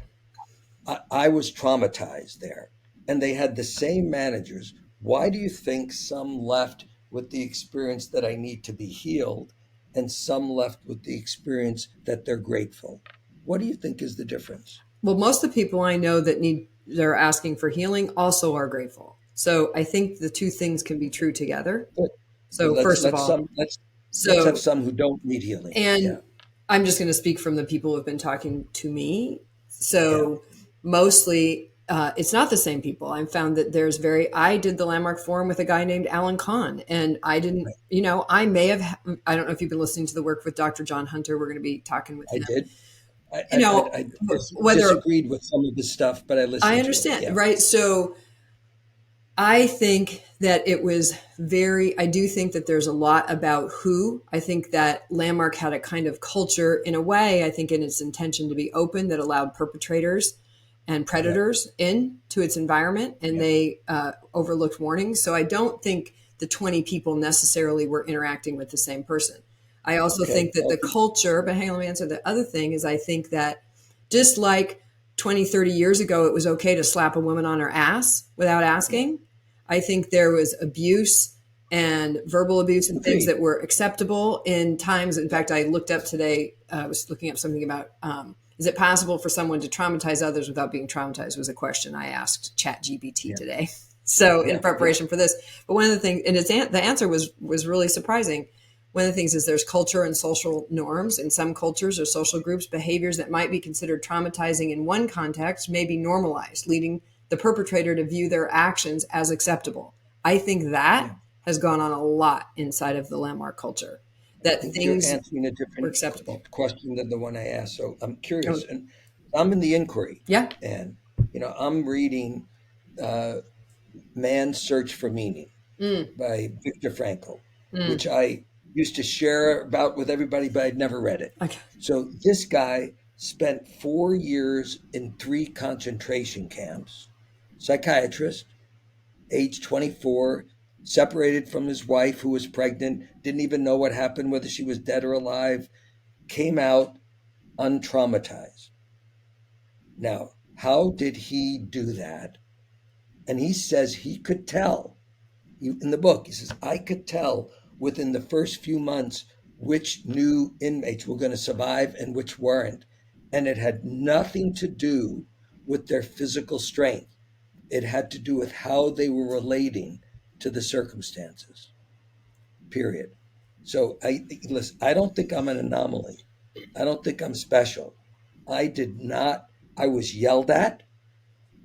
I was traumatized there. And they had the same managers. Why do you think some left with the experience that I need to be healed and some left with the experience that they're grateful? What do you think is the difference? Well, most of the people I know they're asking for healing also are grateful. So I think the two things can be true together. Good. So first of all, let's have some who don't need healing. And I'm just going to speak from the people who have been talking to me. So mostly it's not the same people. I found that I did the Landmark Forum with a guy named Alan Cahn, and I didn't, I may have, I don't know if you've been listening to the work with Dr. John Hunter. We're going to be talking with him. I did. I disagreed with some of the stuff, but I listened. I understand, right? So I think that I do think that there's a lot about who. I think that Landmark had a kind of culture in a way, I think in its intention to be open, that allowed perpetrators and predators into its environment, and they overlooked warnings. So I don't think the 20 people necessarily were interacting with the same person. I also think that the culture, but hang on, let me answer. The other thing is I think that just like 20, 30 years ago, it was okay to slap a woman on her ass without asking. I think there was abuse and verbal abuse and things that were acceptable in times. In fact, I looked up today, I was looking up something about, is it possible for someone to traumatize others without being traumatized, was a question I asked ChatGPT today. So in preparation for this, but one of the things, and the answer was really surprising. One of the things is there's culture and social norms. In some cultures or social groups, behaviors that might be considered traumatizing in one context may be normalized, leading the perpetrator to view their actions as acceptable. I think that has gone on a lot inside of the Landmark culture. That things you're answering a different were acceptable question than the one I asked. So I'm curious, and I'm in the inquiry. Yeah. And, I'm reading Man's Search for Meaning by Viktor Frankl, which I used to share about with everybody, but I'd never read it. Okay. So this guy spent 4 years in 3 concentration camps, psychiatrist, age 24, separated from his wife who was pregnant, didn't even know what happened, whether she was dead or alive, came out untraumatized. Now, how did he do that? And he says he could tell. In the book, he says, I could tell within the first few months which new inmates were going to survive and which weren't. And it had nothing to do with their physical strength. It had to do with how they were relating to the circumstances, period. So I don't think I'm an anomaly. I don't think I'm special. I was yelled at.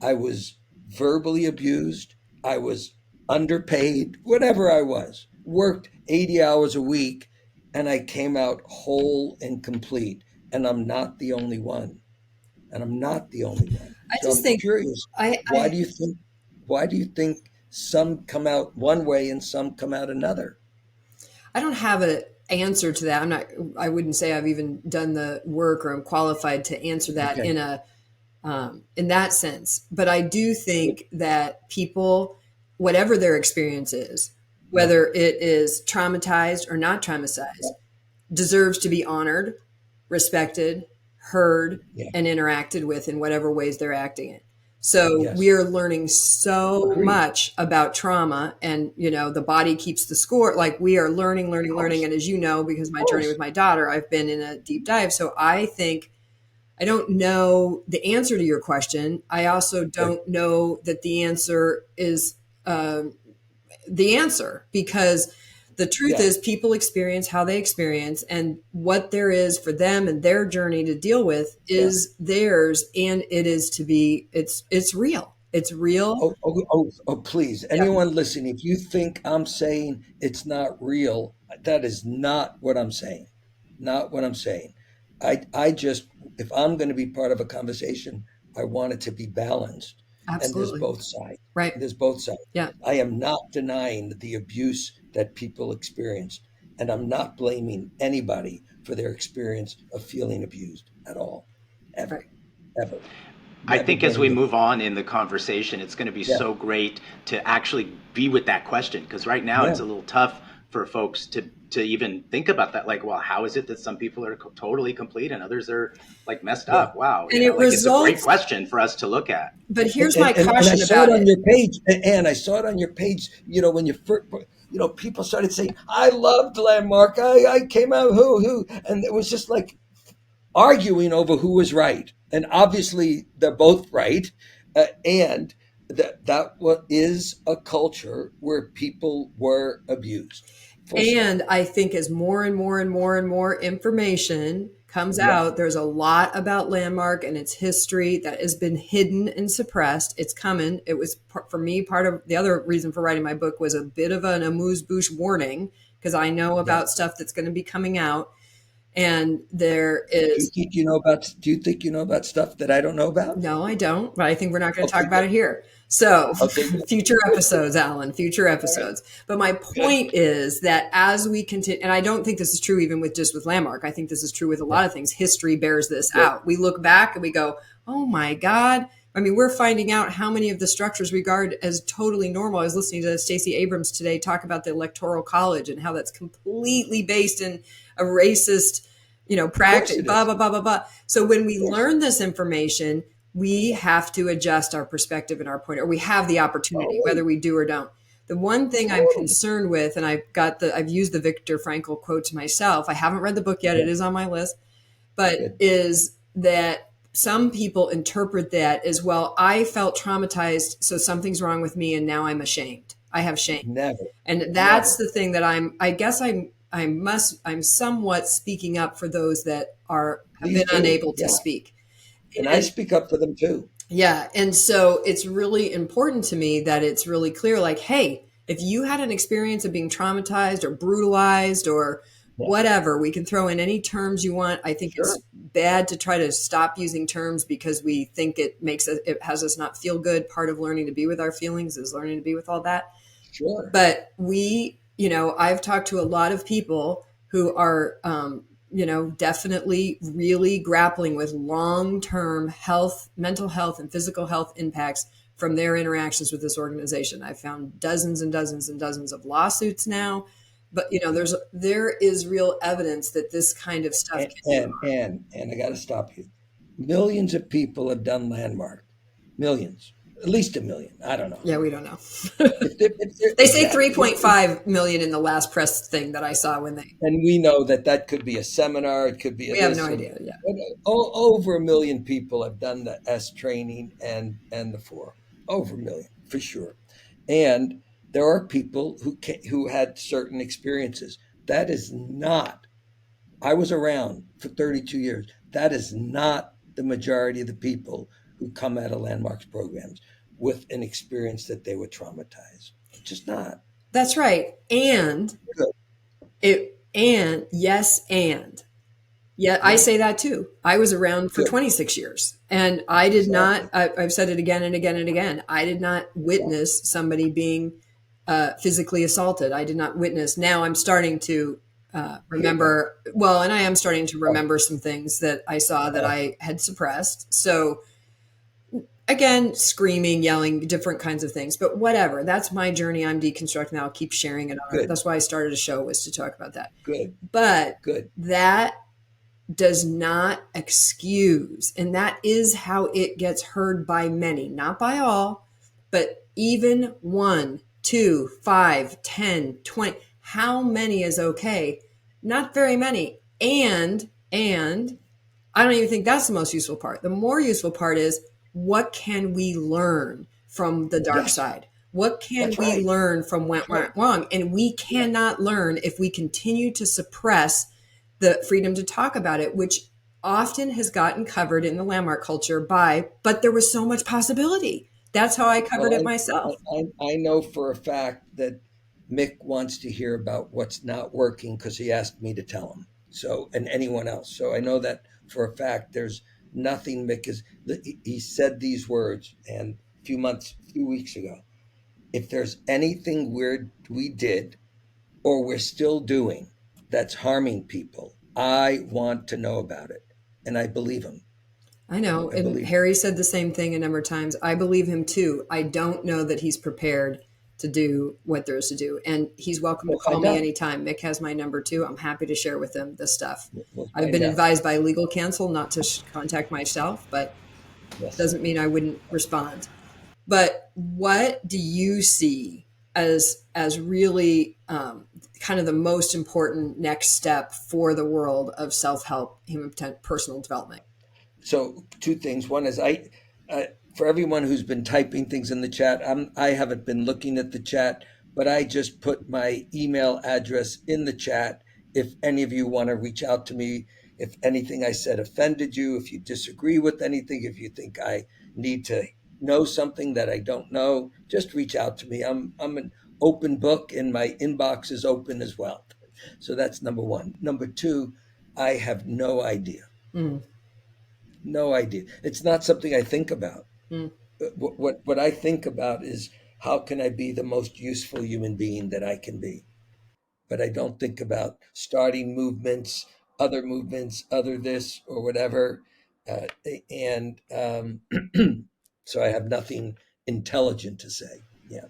I was verbally abused. I was underpaid, whatever I was, worked 80 hours a week, and I came out whole and complete. And I'm not the only one. I'm curious. Why do you think some come out one way and some come out another? I don't have an answer to that. I wouldn't say I've even done the work or I'm qualified to answer that in that sense. But I do think that people, whatever their experience is, whether it is traumatized or not traumatized, deserves to be honored, respected, heard, and interacted with in whatever ways they're acting it. So we are learning so much about trauma, and the body keeps the score. Like, we are learning. And as you know, because my journey with my daughter, I've been in a deep dive. So I think I don't know the answer to your question. I also don't know that the answer is the answer, because the truth is people experience how they experience, and what there is for them and their journey to deal with is theirs. And it is it's real. It's real. Oh, please. Anyone listening, if you think I'm saying it's not real, that is not what I'm saying. Not what I'm saying. I just, if I'm going to be part of a conversation, I want it to be balanced. Absolutely. And there's both sides. Right. There's both sides. Yeah. I am not denying the abuse that people experienced, and I'm not blaming anybody for their experience of feeling abused at all, ever. I think as we move on in the conversation, it's going to be so great to actually be with that question, because right now it's a little tough for folks to even think about that. Like, well, how is it that some people are totally complete and others are like messed up? Wow. And it's a great question for us to look at. But here's my caution and I saw about it on your page, and I saw it on your page, when you first, people started saying, I loved Landmark. I came out, who, and it was just like arguing over who was right. And obviously they're both right. And that is a culture where people were abused. And I think as more and more and more and more information comes out, there's a lot about Landmark and its history that has been hidden and suppressed. It's coming. It was, for me, part of the other reason for writing my book was a bit of an amuse-bouche warning, because I know about stuff that's going to be coming out. And there is. Do you think you know about stuff that I don't know about? No, I don't. But I think we're not going to talk about it here. So future episodes, Alan, future episodes. Right. But my point is that as we continue, and I don't think this is true even with Landmark. I think this is true with a lot of things. History bears this out. We look back and we go, oh my God. I mean, we're finding out how many of the structures we regard as totally normal. I was listening to Stacey Abrams today talk about the Electoral College and how that's completely based in a racist, practice, blah, blah, blah, blah, blah. So when we learn this information, we have to adjust our perspective and our point, or we have the opportunity, whether we do or don't. The one thing I'm concerned with, and I've used the Viktor Frankl quotes myself. I haven't read the book yet. It is on my list, but is that some people interpret that as, well, I felt traumatized, so something's wrong with me, and now I'm ashamed. I have shame. Never. And that's the thing that I'm somewhat speaking up for those that have been unable to speak. And I speak up for them too. Yeah. And so it's really important to me that it's really clear, like, hey, if you had an experience of being traumatized or brutalized or whatever, we can throw in any terms you want. I think it's bad to try to stop using terms because we think it has us not feel good. Part of learning to be with our feelings is learning to be with all that. Sure. But I've talked to a lot of people who are, definitely really grappling with long-term health, mental health, and physical health impacts from their interactions with this organization. I've found dozens and dozens and dozens of lawsuits now, but there is real evidence that this kind of stuff. And I got to stop you. Millions of people have done Landmark. Millions. At least 1 million. I don't know. Yeah, we don't know. They say 3.5 million in the last press thing that I saw when they. And we know that could be a seminar. It could be. We have no idea. Yeah. Over 1 million people have done the S training and the 4. Over 1 million for sure. And there are people who had certain experiences. That is not. I was around for 32 years. That is not the majority of the people who come out of Landmark's programs with an experience that they were traumatized. Just not. That's right. And yeah, I say that too. I was around for 26 years and I did not, I've said it again and again and again. I did not witness somebody being physically assaulted. I did not witness. Now I'm starting to remember, and I am starting to remember some things that I saw that I had suppressed. So again, screaming, yelling, different kinds of things, but whatever. That's my journey. I'm deconstructing. I'll keep sharing it on. That's why I started a show, was to talk about that. But that does not excuse, and that is how it gets heard by many, not by all, but even 1, 2, 5, 10, 20. How many is okay? Not very many. And I don't even think that's the most useful part. The more useful part is, what can we learn from the dark side? What can we learn from what went wrong? And we cannot learn if we continue to suppress the freedom to talk about it, which often has gotten covered in the Landmark culture but there was so much possibility. That's how I covered it myself. I know for a fact that Mick wants to hear about what's not working because he asked me to tell him. So, and anyone else. So I know that for a fact. There's nothing Mick he said these words and a few weeks ago. If there's anything we did or we're still doing that's harming people, I want to know about it. And I believe him. I know. And Harry said the same thing a number of times. I believe him too. I don't know that he's prepared to do what there is to do. And he's welcome to call me anytime. Mick has my number too. I'm happy to share with him this stuff. I've been advised by legal counsel not to contact myself, but doesn't mean I wouldn't respond. But what do you see as really kind of the most important next step for the world of self-help, human personal development? So 2 things. One is for everyone who's been typing things in the chat, I haven't been looking at the chat, but I just put my email address in the chat. If any of you want to reach out to me, if anything I said offended you, if you disagree with anything, if you think I need to know something that I don't know, just reach out to me. I'm an open book, and my inbox is open as well. So that's number one. Number two, I have no idea. No idea. It's not something I think about. What I think about is, how can I be the most useful human being that I can be? But I don't think about starting movements, other this or whatever. And so I have nothing intelligent to say. Yeah.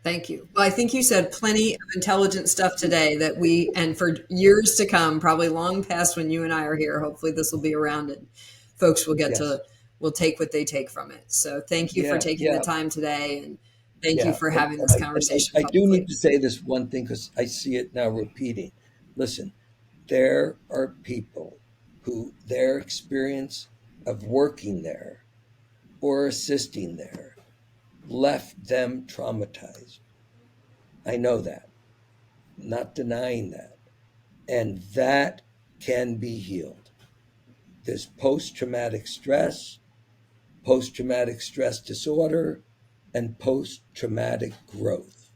Thank you. Well, I think you said plenty of intelligent stuff today that and for years to come, probably long past when you and I are here, hopefully this will be around and folks will will take what they take from it. So thank you for taking the time today, and thank you for having this conversation. I do need to say this one thing, because I see it now repeating. Listen, there are people who their experience of working there or assisting there left them traumatized. I know that. I'm not denying that. And that can be healed. There's post-traumatic stress disorder, and post-traumatic growth.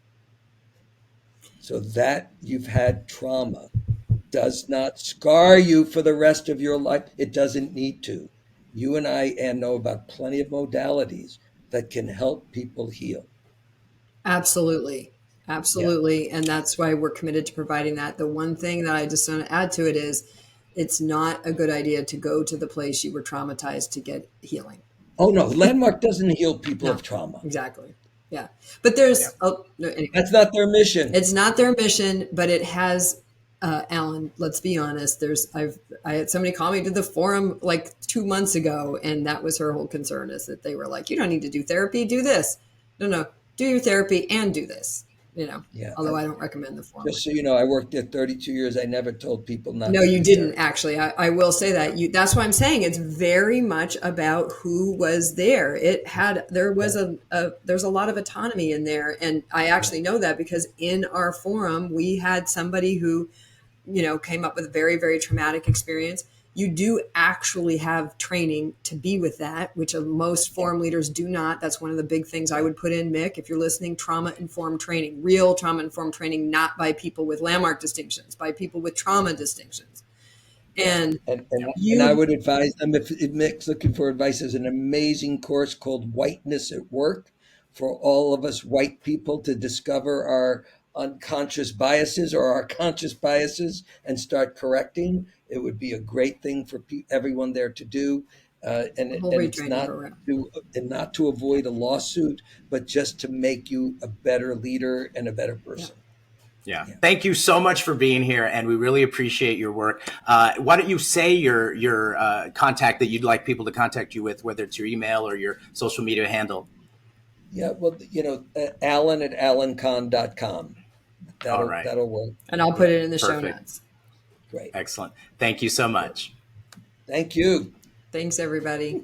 So that you've had trauma does not scar you for the rest of your life. It doesn't need to. You and I know about plenty of modalities that can help people heal. Absolutely. Absolutely. Yeah. And that's why we're committed to providing that. The one thing that I just want to add to it is, it's not a good idea to go to the place you were traumatized to get healing. Oh, no. Landmark doesn't heal people of trauma. Exactly. Yeah. But there's, anyway. That's not their mission. It's not their mission, but it has, Alan, let's be honest. I had somebody call me to the forum like 2 months ago, and that was her whole concern, is that they were like, you don't need to do therapy, do this. No, do your therapy and do this. Although I don't recommend the forum. Just so you know, I worked there 32 years. I never told people not to. No, you didn't actually. I will say that. That's why I'm saying it's very much about who was there. There's a lot of autonomy in there. And I actually know that because in our forum, we had somebody who, came up with a very, very traumatic experience. You do actually have training to be with that, which most forum leaders do not. That's one of the big things I would put in, Mick, if you're listening: trauma-informed training, real trauma-informed training, not by people with landmark distinctions, by people with trauma distinctions. And I would advise them, if Mick's looking for advice, there's an amazing course called Whiteness at Work for all of us white people to discover our unconscious biases or our conscious biases and start correcting. It would be a great thing for everyone there to do. It's not to avoid a lawsuit, but just to make you a better leader and a better person. Yeah. Thank you so much for being here, and we really appreciate your work. Why don't you say your contact that you'd like people to contact you with, whether it's your email or your social media handle? Yeah, well, Alan at alancahn.com. That'll work. And I'll put it in the show notes. Great. Excellent. Thank you so much. Thank you. Thanks, everybody.